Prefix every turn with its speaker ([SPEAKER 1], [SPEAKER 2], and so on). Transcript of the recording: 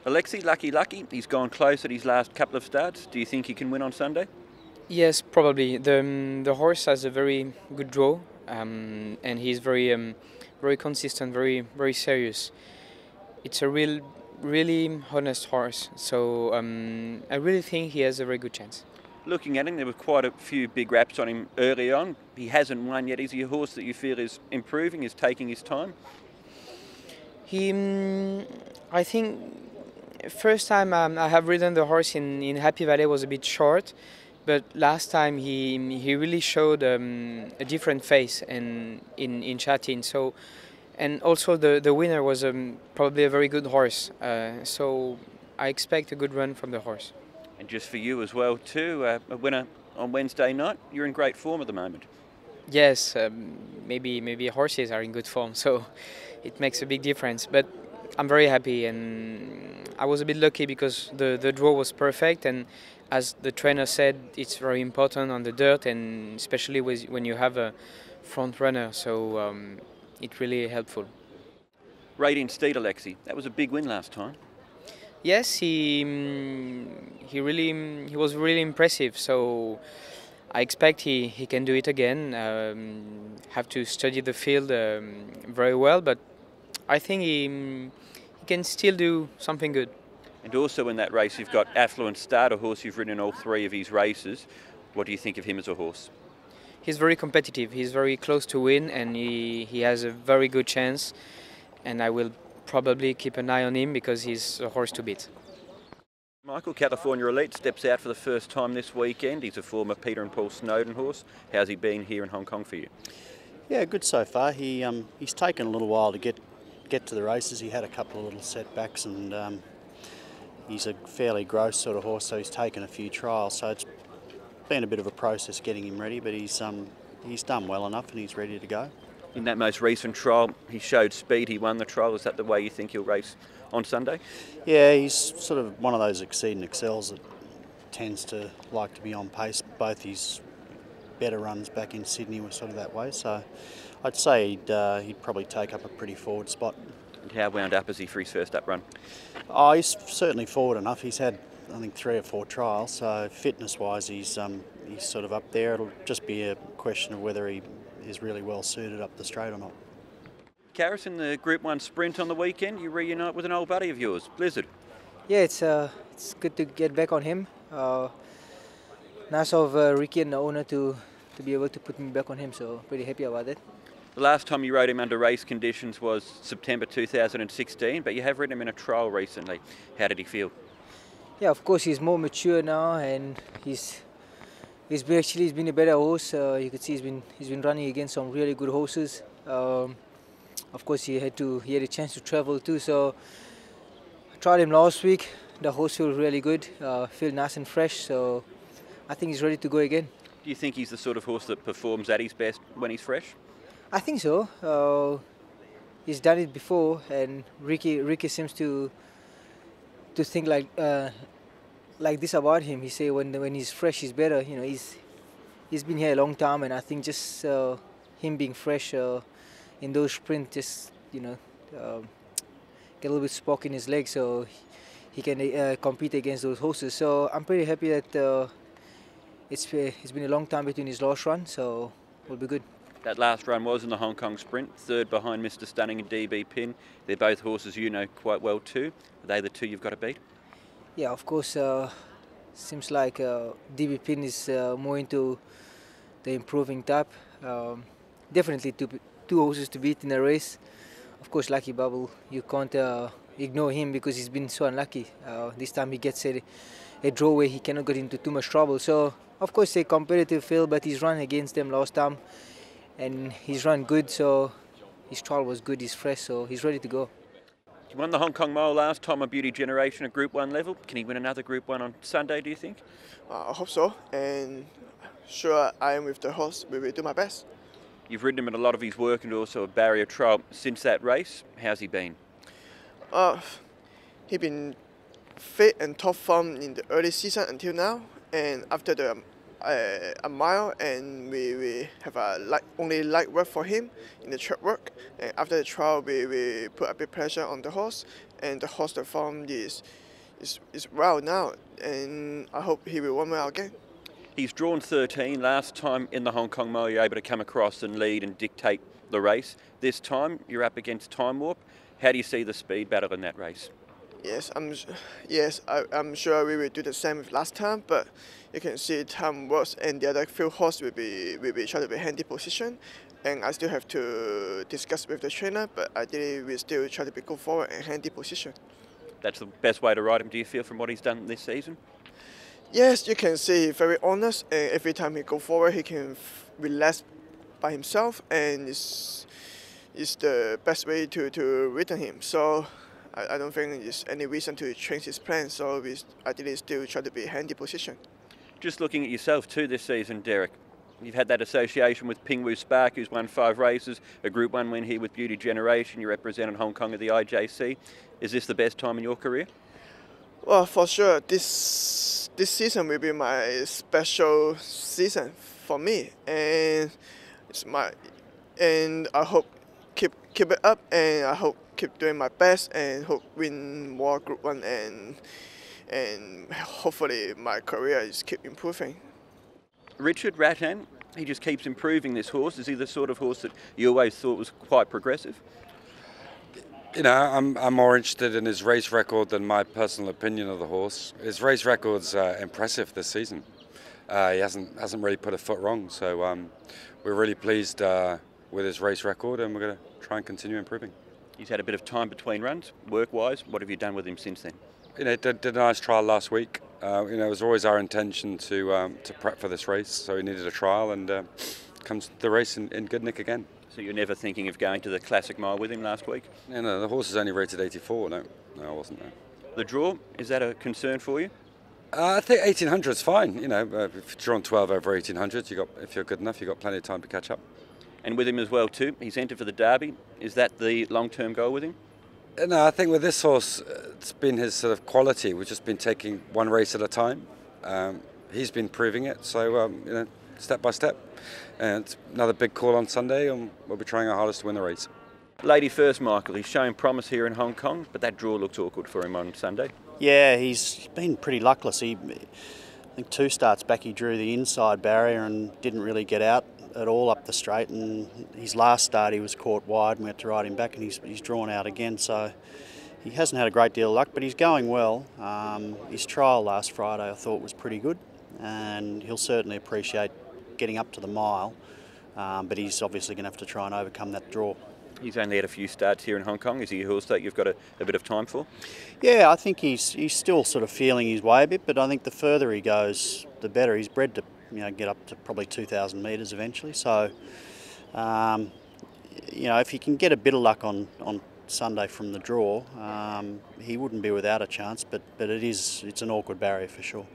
[SPEAKER 1] Alexis, lucky, he's gone close at his last couple of starts. Do you think he can win on Sunday?
[SPEAKER 2] Yes, probably. The horse has a very good draw, and he's very consistent, very serious. It's a really honest horse. So I really think he has a very good chance.
[SPEAKER 1] Looking at him, there were quite a few big raps on him early on. He hasn't won yet. Is he a horse that you feel is improving, is taking his time?
[SPEAKER 2] I think first time I have ridden the horse in Happy Valley was a bit short, but last time he really showed a different face in Teetan. So, and also the winner was probably a very good horse. So I expect a good run from the horse.
[SPEAKER 1] And just for you as well too, a winner on Wednesday night. You're in great form at the moment.
[SPEAKER 2] Yes, maybe horses are in good form, so it makes a big difference. But I'm very happy, and I was a bit lucky because the draw was perfect, and as the trainer said, it's very important on the dirt, and especially when you have a front runner, so it's really helpful.
[SPEAKER 1] Rating STEED, Alexis. That was a big win last time.
[SPEAKER 2] Yes, he was really impressive. So I expect he can do it again. Have to study the field very well, but I think he can still do something good.
[SPEAKER 1] And also in that race, you've got Affluent Start, a horse you've ridden in all three of his races. What do you think of him as a horse?
[SPEAKER 2] He's very competitive. He's very close to win, and he has a very good chance. And I will probably keep an eye on him because he's a horse to beat.
[SPEAKER 1] Michael, California Elite, steps out for the first time this weekend. He's a former Peter and Paul Snowden horse. How's he been here in Hong Kong for you?
[SPEAKER 3] Yeah, good so far. He's taken a little while to get to the races. He had a couple of little setbacks, and he's a fairly gross sort of horse, so he's taken a few trials. So it's been a bit of a process getting him ready, but he's done well enough and he's ready to go.
[SPEAKER 1] In that most recent trial, he showed speed, he won the trial. Is that the way you think he'll race on Sunday?
[SPEAKER 3] Yeah, he's sort of one of those exceed and excels that tends to like to be on pace. Both his better runs back in Sydney were sort of that way, so I'd say he'd probably take up a pretty forward spot.
[SPEAKER 1] And how wound up is he for his first up run?
[SPEAKER 3] Oh, he's certainly forward enough. He's had, I think, 3 or 4 trials, so fitness-wise he's sort of up there. It'll just be a question of whether he is really well suited up the straight or not.
[SPEAKER 1] Karis, in the Group 1 sprint on the weekend, you reunite with an old buddy of yours, Blizzard.
[SPEAKER 4] Yeah, it's good to get back on him. Nice of Ricky and the owner to be able to put me back on him, so pretty happy about that.
[SPEAKER 1] The last time you rode him under race conditions was September 2016, but you have ridden him in a trial recently. How did he feel?
[SPEAKER 4] Yeah, of course he's more mature now, and he's been a better horse. You could see he's been running against some really good horses. Of course he had a chance to travel too. So I tried him last week. The horse feels really good. Feel nice and fresh. So I think he's ready to go again.
[SPEAKER 1] Do you think he's the sort of horse that performs at his best when he's fresh?
[SPEAKER 4] I think so. He's done it before, and Ricky seems to think like this about him. He say when he's fresh, he's better. You know, he's been here a long time, and I think just him being fresh in those sprints, just get a little bit spark in his leg, so he can compete against those horses. So I'm pretty happy that it's been a long time between his last run, so we'll be good.
[SPEAKER 1] That last run was in the Hong Kong Sprint, third behind Mr. Stunning and DB Pin. They're both horses you know quite well too. Are they the two you've got to beat?
[SPEAKER 4] Yeah, of course. Seems like DB Pin is more into the improving type. Definitely two horses to beat in a race. Of course, Lucky Bubble, you can't ignore him because he's been so unlucky. This time he gets a draw where he cannot get into too much trouble. So, of course, a competitive field, but he's run against them last time. And he's run good, so his trial was good, he's fresh, so he's ready to go.
[SPEAKER 1] He won the Hong Kong Mile last time on Beauty Generation at Group 1 level. Can he win another Group 1 on Sunday, do you think?
[SPEAKER 5] I hope so, and sure I am with the horse, we will do my best.
[SPEAKER 1] You've ridden him in a lot of his work and also a barrier trial. Since that race, how's he been?
[SPEAKER 5] He's been fit and top form in the early season until now, and after the a mile, and we have a only light work for him in the track work. And after the trial, we put a bit pressure on the horse, and the horse the form is well now, and I hope he will win well again.
[SPEAKER 1] He's drawn 13. Last time in the Hong Kong Mile, you're able to come across and lead and dictate the race. This time, you're up against Time Warp. How do you see the speed battle in that race?
[SPEAKER 5] Yes, I'm sure we will do the same with last time, but you can see Time works, and the other few horses will be trying to be handy position, and I still have to discuss with the trainer, but ideally we still try to be go forward and handy position. That's
[SPEAKER 1] the best way to ride him, do you feel, from what he's done this season?
[SPEAKER 5] Yes, you can see he's very honest, and every time he go forward, he can relax by himself, and it's the best way to return him. So I don't think there's any reason to change his plan. So we ideally still try to be handy position.
[SPEAKER 1] Just looking at yourself too this season, Derek. You've had that association with Pingwu Spark, who's won 5 races, a Group 1 win here with Beauty Generation. You represented Hong Kong at the IJC. Is this the best time in your career?
[SPEAKER 5] Well, for sure, this season will be my special season for me, and I hope keep it up, and I hope keep doing my best, and hope win more Group 1, and hopefully my career is keep improving.
[SPEAKER 1] Richard RATTAN, he just keeps improving this horse. Is he the sort of horse that you always thought was quite progressive?
[SPEAKER 6] You know, I'm more interested in his race record than my personal opinion of the horse. His race record's impressive this season. He hasn't really put a foot wrong, so we're really pleased with his race record, and we're going to try and continue improving.
[SPEAKER 1] He's had a bit of time between runs, work-wise. What have you done with him since then?
[SPEAKER 6] You know, did a nice trial last week. You know, it was always our intention to prep for this race, so he needed a trial, and comes to the race in good nick again.
[SPEAKER 1] So you're never thinking of going to the Classic Mile with him last week?
[SPEAKER 6] You know, the horse is only rated 84. No, I wasn't there.
[SPEAKER 1] The draw, is that a concern for you?
[SPEAKER 6] I think 1800 is fine. You know, if you're drawn 12 over 1800, if you're good enough, you've got plenty of time to catch up.
[SPEAKER 1] And with him as well too, he's entered for the Derby. Is that the long-term goal with him?
[SPEAKER 6] No, I think with this horse, it's been his sort of quality. We've just been taking one race at a time. He's been proving it, so you know, step by step. And it's another big call on Sunday, and we'll be trying our hardest to win the race.
[SPEAKER 1] Lady first, Michael. He's showing promise here in Hong Kong, but that draw looks awkward for him on Sunday.
[SPEAKER 3] Yeah, he's been pretty luckless. I think 2 starts back he drew the inside barrier and didn't really get out at all up the straight, and his last start he was caught wide and we had to ride him back, and he's drawn out again, so he hasn't had a great deal of luck, but he's going well. His trial last Friday I thought was pretty good, and he'll certainly appreciate getting up to the mile, but he's obviously going to have to try and overcome that draw.
[SPEAKER 1] He's only had a few starts here in Hong Kong. Is he a horse that you've got a bit of time for?
[SPEAKER 3] Yeah, I think he's still sort of feeling his way a bit, but I think the further he goes, the better. He's bred to get up to probably 2,000 metres eventually. So, if he can get a bit of luck on Sunday from the draw, he wouldn't be without a chance. But it's an awkward barrier for sure.